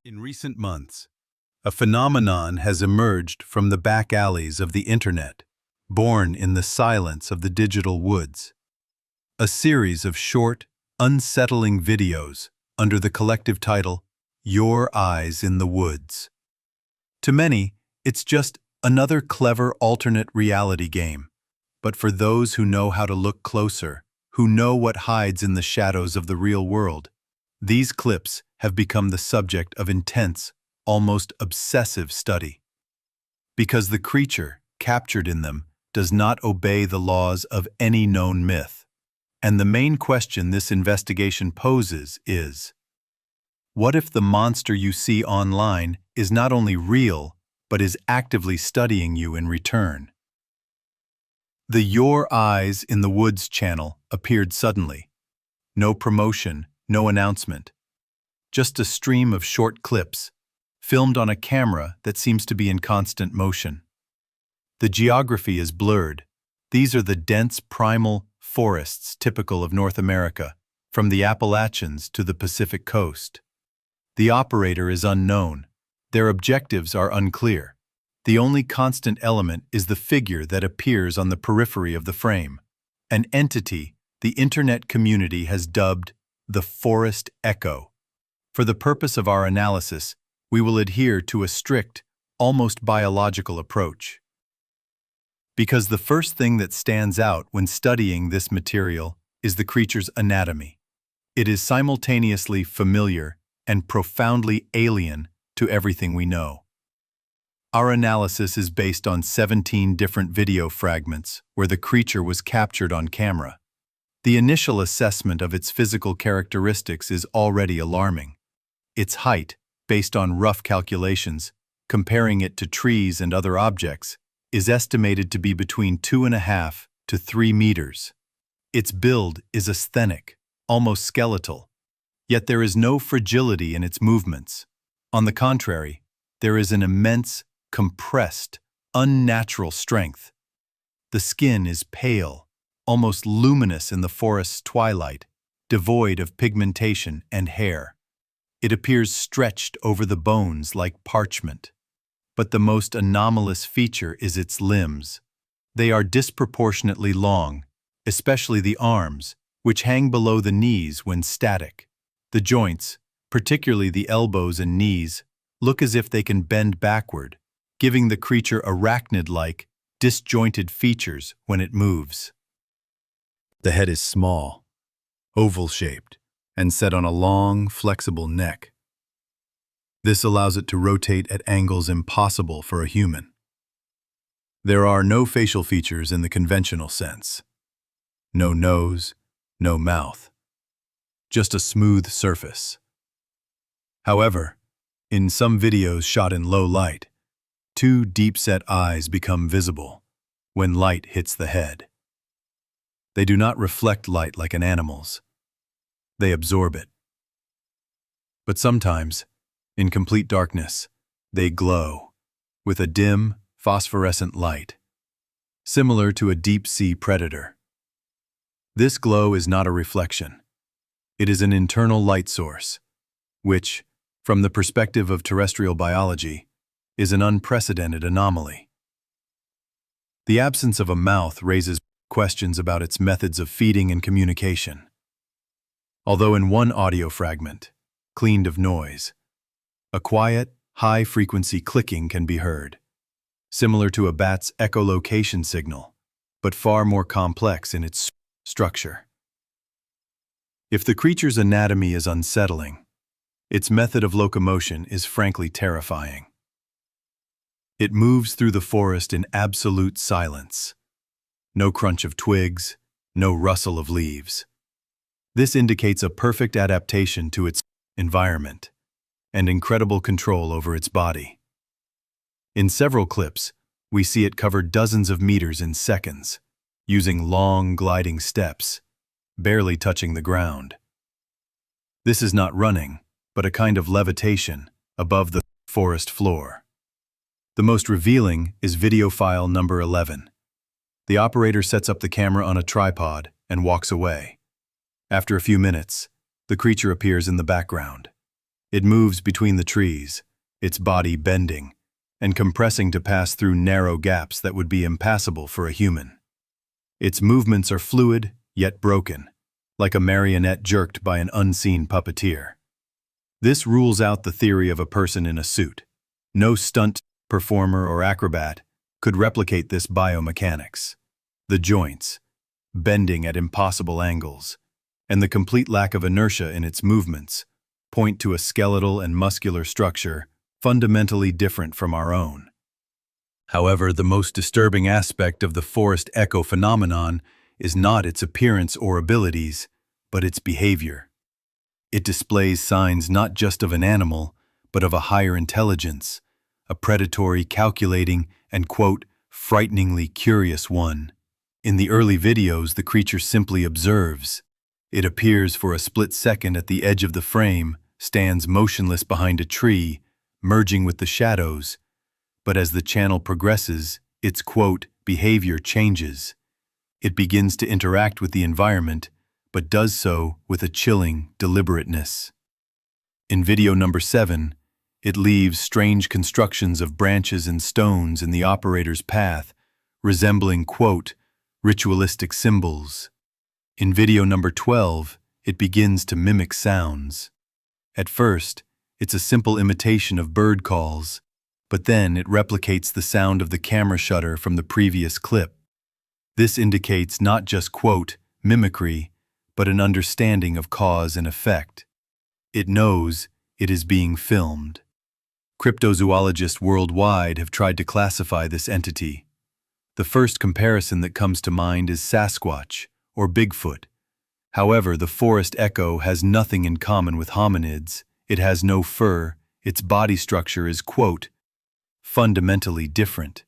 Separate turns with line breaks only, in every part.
In recent months, a phenomenon has emerged from the back alleys of the internet, born in the silence of the digital woods. A series of short, unsettling videos under the collective title, Your Eyes in the Woods. To many, it's just another clever alternate reality game. But for those who know how to look closer, who know what hides in the shadows of the real world, these clips have become the subject of intense, almost obsessive study. Because the creature captured in them does not obey the laws of any known myth. And the main question this investigation poses is, what if the monster you see online is not only real, but is actively studying you in return? The Your Eyes in the Woods channel appeared suddenly. No promotion, no announcement. Just a stream of short clips, filmed on a camera that seems to be in constant motion. The geography is blurred. These are the dense primal forests typical of North America, from the Appalachians to the Pacific coast. The operator is unknown. Their objectives are unclear. The only constant element is the figure that appears on the periphery of the frame, an entity the internet community has dubbed the Forest Echo. For the purpose of our analysis, we will adhere to a strict, almost biological approach. Because the first thing that stands out when studying this material is the creature's anatomy. It is simultaneously familiar and profoundly alien to everything we know. Our analysis is based on 17 different video fragments where the creature was captured on camera. The initial assessment of its physical characteristics is already alarming. Its height, based on rough calculations, comparing it to trees and other objects, is estimated to be between 2.5 to 3 meters. Its build is asthenic, almost skeletal, yet there is no fragility in its movements. On the contrary, there is an immense, compressed, unnatural strength. The skin is pale, almost luminous in the forest's twilight, devoid of pigmentation and hair. It appears stretched over the bones like parchment. But the most anomalous feature is its limbs. They are disproportionately long, especially the arms, which hang below the knees when static. The joints, particularly the elbows and knees, look as if they can bend backward, giving the creature arachnid-like, disjointed features when it moves. The head is small, oval-shaped, and set on a long, flexible neck. This allows it to rotate at angles impossible for a human. There are no facial features in the conventional sense. No nose, no mouth. Just a smooth surface. However, in some videos shot in low light, 2 deep-set eyes become visible when light hits the head. They do not reflect light like an animal's. They absorb it. But sometimes, in complete darkness, they glow with a dim, phosphorescent light, similar to a deep-sea predator. This glow is not a reflection. It is an internal light source, which, from the perspective of terrestrial biology, is an unprecedented anomaly. The absence of a mouth raises questions about its methods of feeding and communication. Although in one audio fragment, cleaned of noise, a quiet, high-frequency clicking can be heard, similar to a bat's echolocation signal, but far more complex in its structure. If the creature's anatomy is unsettling, its method of locomotion is frankly terrifying. It moves through the forest in absolute silence. No crunch of twigs, no rustle of leaves. This indicates a perfect adaptation to its environment and incredible control over its body. In several clips, we see it cover dozens of meters in seconds, using long, gliding steps, barely touching the ground. This is not running, but a kind of levitation above the forest floor. The most revealing is video file number 11. The operator sets up the camera on a tripod and walks away. After a few minutes, the creature appears in the background. It moves between the trees, its body bending and compressing to pass through narrow gaps that would be impassable for a human. Its movements are fluid, yet broken, like a marionette jerked by an unseen puppeteer. This rules out the theory of a person in a suit. No stunt performer or acrobat could replicate this biomechanics. The joints, bending at impossible angles, and the complete lack of inertia in its movements point to a skeletal and muscular structure fundamentally different from our own. However, the most disturbing aspect of the forest echo phenomenon is not its appearance or abilities, but its behavior. It displays signs not just of an animal, but of a higher intelligence, a predatory, calculating, and, quote, frighteningly curious one. In the early videos, the creature simply observes. It appears for a split second at the edge of the frame, stands motionless behind a tree, merging with the shadows, but as the channel progresses, its, quote, behavior changes. It begins to interact with the environment, but does so with a chilling deliberateness. In video number 7, it leaves strange constructions of branches and stones in the operator's path, resembling, quote, ritualistic symbols. In video number 12, it begins to mimic sounds. At first, it's a simple imitation of bird calls, but then it replicates the sound of the camera shutter from the previous clip. This indicates not just, quote, mimicry, but an understanding of cause and effect. It knows it is being filmed. Cryptozoologists worldwide have tried to classify this entity. The first comparison that comes to mind is Sasquatch, or Bigfoot. However, the forest echo has nothing in common with hominids. It has no fur, its body structure is, quote, fundamentally different,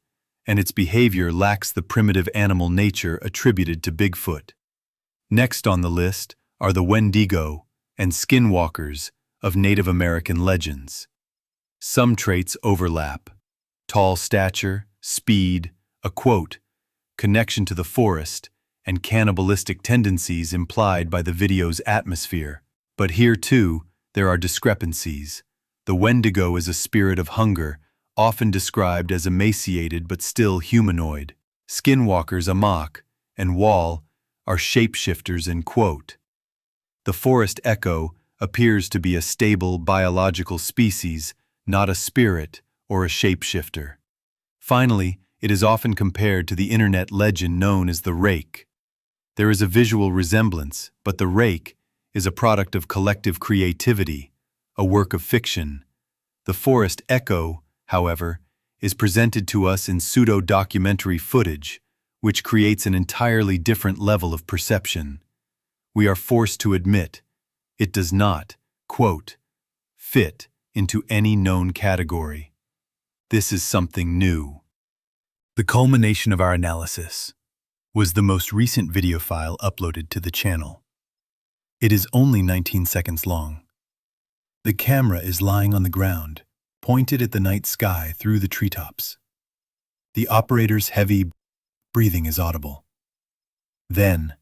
and its behavior lacks the primitive animal nature attributed to Bigfoot. Next on the list are the Wendigo and skinwalkers of Native American legends. Some traits overlap: tall stature, speed, a, quote, connection to the forest, and cannibalistic tendencies implied by the video's atmosphere. But here, too, there are discrepancies. The Wendigo is a spirit of hunger, often described as emaciated but still humanoid. Skinwalkers, Amok, and Wall are shapeshifters and, quote. The forest echo appears to be a stable biological species, not a spirit or a shapeshifter. Finally, it is often compared to the internet legend known as the Rake. There is a visual resemblance, but the Rake is a product of collective creativity, a work of fiction. The forest echo, however, is presented to us in pseudo-documentary footage, which creates an entirely different level of perception. We are forced to admit it does not, quote, fit into any known category. This is something new. The culmination of our analysis was the most recent video file uploaded to the channel. It is only 19 seconds long. The camera is lying on the ground, pointed at the night sky through the treetops. The operator's heavy breathing is audible. Then,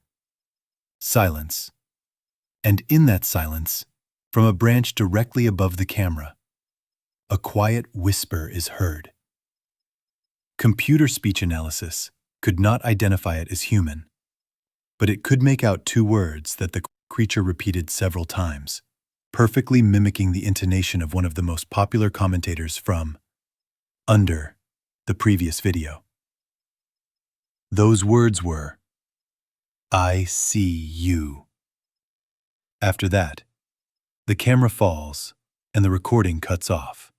silence. And in that silence, from a branch directly above the camera, a quiet whisper is heard. Computer speech analysis could not identify it as human, but it could make out two words that the creature repeated several times, perfectly mimicking the intonation of one of the most popular commentators from Under, the previous video. Those words were, "I see you." After that, the camera falls and the recording cuts off.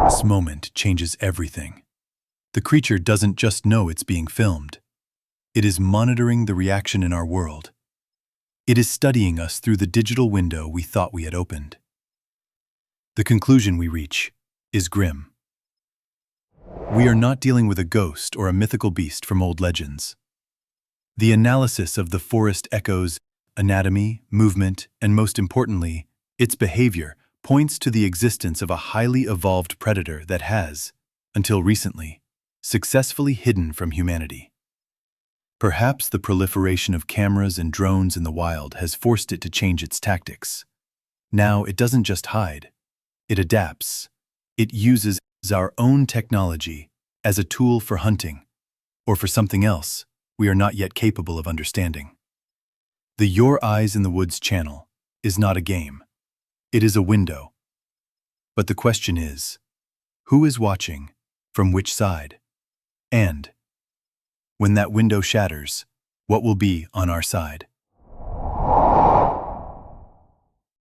This moment changes everything. The creature doesn't just know it's being filmed. It is monitoring the reaction in our world. It is studying us through the digital window we thought we had opened. The conclusion we reach is grim. We are not dealing with a ghost or a mythical beast from old legends. The analysis of the forest echo's anatomy, movement, and most importantly, its behavior points to the existence of a highly evolved predator that has, until recently, successfully hidden from humanity. Perhaps the proliferation of cameras and drones in the wild has forced it to change its tactics. Now, it doesn't just hide. It adapts. It uses our own technology as a tool for hunting, or for something else we are not yet capable of understanding. The Your Eyes in the Woods channel is not a game. It is a window. But the question is, who is watching, from which side? And when that window shatters, what will be on our side?